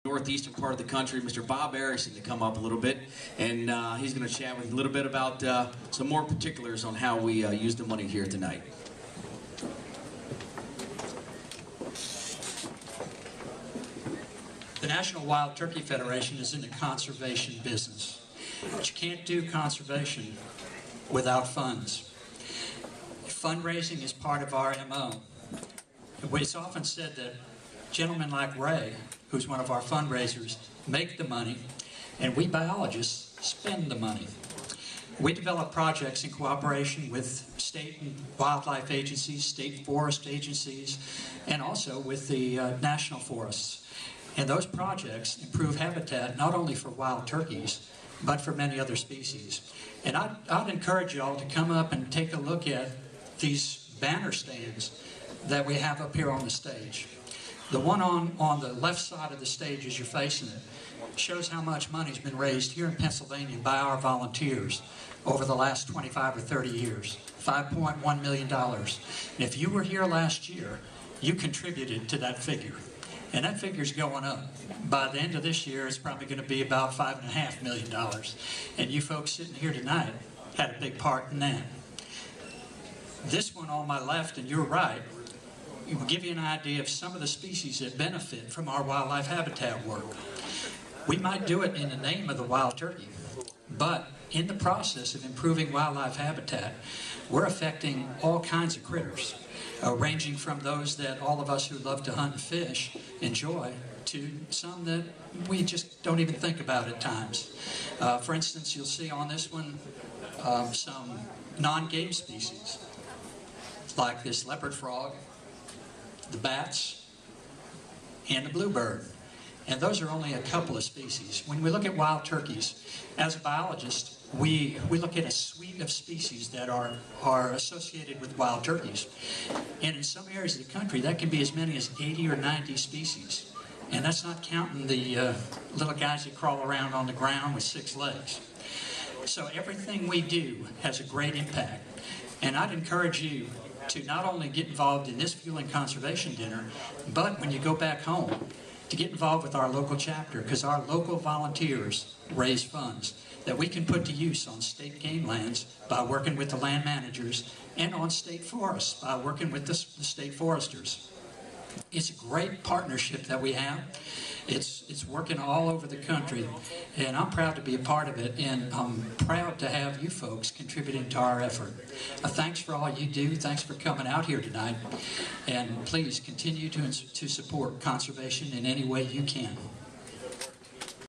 northeastern part of the country, Mr. Bob Erickson, to come up a little bit, and he's going to chat with you a little bit about some more particulars on how we use the money here tonight. The National Wild Turkey Federation is in the conservation business, but you can't do conservation without funds. Fundraising is part of our MO. It's often said that gentlemen like Ray, who's one of our fundraisers, make the money, and we biologists spend the money. We develop projects in cooperation with state and wildlife agencies, state forest agencies, and also with the national forests. And those projects improve habitat not only for wild turkeys, but for many other species. And I'd encourage you all to come up and take a look at these banner stands that we have up here on the stage. The one on the left side of the stage as you're facing it shows how much money's been raised here in Pennsylvania by our volunteers over the last 25 or 30 years. $5.1 million. And if you were here last year, you contributed to that figure. And that figure's going up. By the end of this year, it's probably going to be about $5.5 million. And you folks sitting here tonight had a big part in that. This one on my left and your right will give you an idea of some of the species that benefit from our wildlife habitat work. We might do it in the name of the wild turkey, but in the process of improving wildlife habitat, we're affecting all kinds of critters. Ranging from those that all of us who love to hunt and fish enjoy to some that we just don't even think about at times. For instance, you'll see on this one some non-game species like this leopard frog, the bats, and the bluebird. And those are only a couple of species. When we look at wild turkeys, as a biologist, we look at a suite of species that are associated with wild turkeys. And in some areas of the country, that can be as many as 80 or 90 species. And that's not counting the little guys that crawl around on the ground with 6 legs. So everything we do has a great impact. And I'd encourage you to not only get involved in this fuel and conservation dinner, but when you go back home, to get involved with our local chapter, because our local volunteers raise funds that we can put to use on state game lands by working with the land managers, and on state forests by working with the state foresters. It's a great partnership that we have. It's working all over the country, and I'm proud to be a part of it, and I'm proud to have you folks contributing to our effort. Thanks for all you do. Thanks for coming out here tonight, and please continue to support conservation in any way you can.